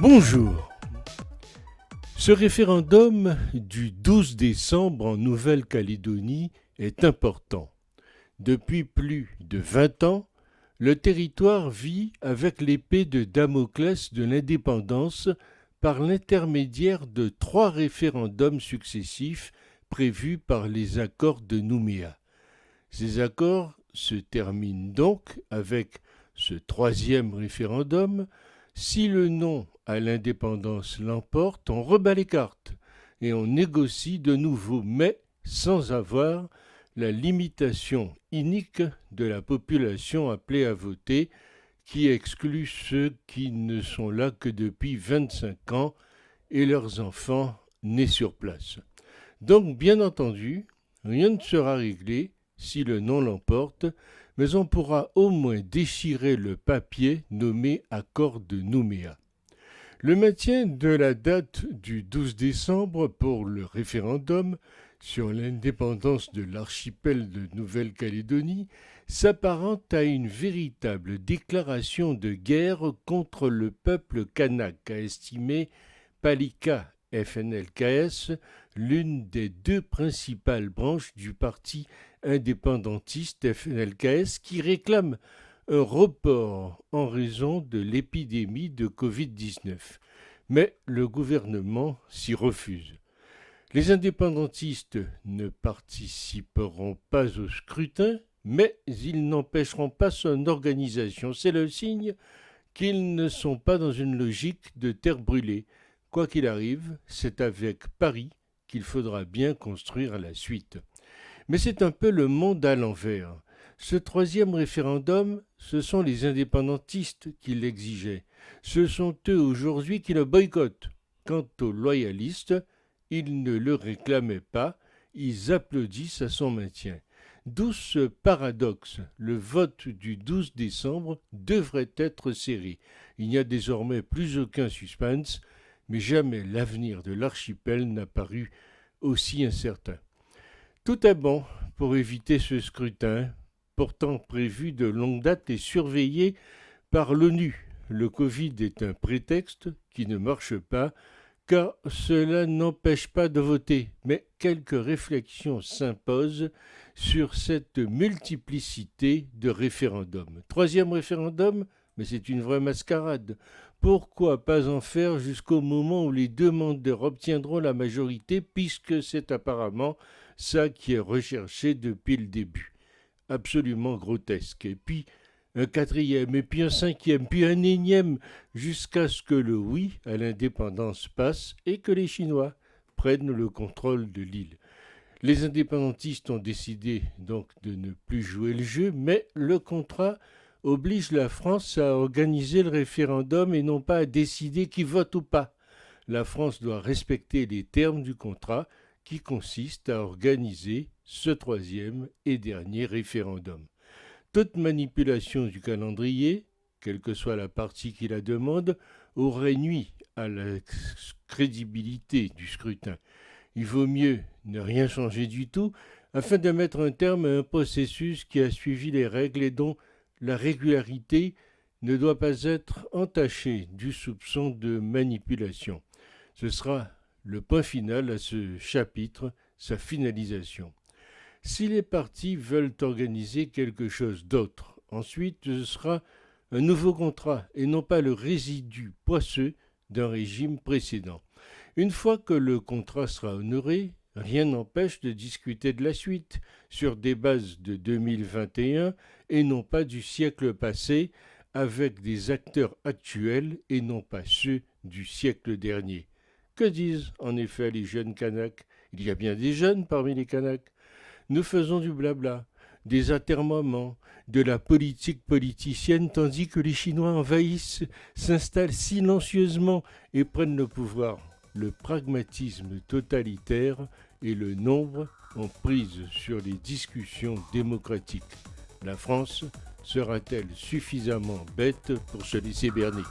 Bonjour. Ce référendum du 12 décembre en Nouvelle-Calédonie est important. Depuis plus de 20 ans, le territoire vit avec l'épée de Damoclès de l'indépendance par l'intermédiaire de 3 référendums successifs prévus par les accords de Nouméa. Ces accords se terminent donc avec ce 3e référendum. Si le non à l'indépendance l'emporte, on rebat les cartes et on négocie de nouveau, mais sans avoir la limitation inique de la population appelée à voter, qui exclut ceux qui ne sont là que depuis 25 ans et leurs enfants nés sur place. Donc, bien entendu, rien ne sera réglé si le non l'emporte, mais on pourra au moins déchirer le papier nommé Accord de Nouméa. Le maintien de la date du 12 décembre pour le référendum sur l'indépendance de l'archipel de Nouvelle-Calédonie s'apparente à une véritable déclaration de guerre contre le peuple kanak, a estimé Palika FNLKS, l'une des 2 principales branches du parti indépendantiste FNLKS qui réclame un report en raison de l'épidémie de Covid-19. Mais le gouvernement s'y refuse. Les indépendantistes ne participeront pas au scrutin, mais ils n'empêcheront pas son organisation. C'est le signe qu'ils ne sont pas dans une logique de terre brûlée. Quoi qu'il arrive, c'est avec Paris qu'il faudra bien construire la suite. Mais c'est un peu le monde à l'envers. Ce 3e référendum, ce sont les indépendantistes qui l'exigeaient. Ce sont eux aujourd'hui qui le boycottent. Quant aux loyalistes, ils ne le réclamaient pas, ils applaudissent à son maintien. D'où ce paradoxe, le vote du 12 décembre devrait être serré. Il n'y a désormais plus aucun suspense, mais jamais l'avenir de l'archipel n'a paru aussi incertain. Tout est bon pour éviter ce scrutin, pourtant prévu de longue date et surveillé par l'ONU. Le Covid est un prétexte qui ne marche pas, car cela n'empêche pas de voter, mais quelques réflexions s'imposent sur cette multiplicité de référendums. 3e référendum, mais c'est une vraie mascarade. Pourquoi pas en faire jusqu'au moment où les demandeurs obtiendront la majorité, puisque c'est apparemment ça qui est recherché depuis le début. Absolument grotesque. Et puis un 4e, et puis un 5e, puis un énième, jusqu'à ce que le oui à l'indépendance passe et que les Chinois prennent le contrôle de l'île. Les indépendantistes ont décidé donc de ne plus jouer le jeu, mais le contrat oblige la France à organiser le référendum et non pas à décider qui vote ou pas. La France doit respecter les termes du contrat qui consiste à organiser ce 3e et dernier référendum. Toute manipulation du calendrier, quelle que soit la partie qui la demande, aurait nui à la crédibilité du scrutin. Il vaut mieux ne rien changer du tout afin de mettre un terme à un processus qui a suivi les règles et dont la régularité ne doit pas être entachée du soupçon de manipulation. Ce sera le point final à ce chapitre, sa finalisation. Si les partis veulent organiser quelque chose d'autre, ensuite ce sera un nouveau contrat et non pas le résidu poisseux d'un régime précédent. Une fois que le contrat sera honoré, rien n'empêche de discuter de la suite sur des bases de 2021 et non pas du siècle passé, avec des acteurs actuels et non pas ceux du siècle dernier. Que disent en effet les jeunes Kanaks? Il y a bien des jeunes parmi les Kanaks. Nous faisons du blabla, des atermoiements, de la politique politicienne, tandis que les Chinois envahissent, s'installent silencieusement et prennent le pouvoir. Le pragmatisme totalitaire et le nombre ont prise sur les discussions démocratiques. La France sera-t-elle suffisamment bête pour se laisser berner ?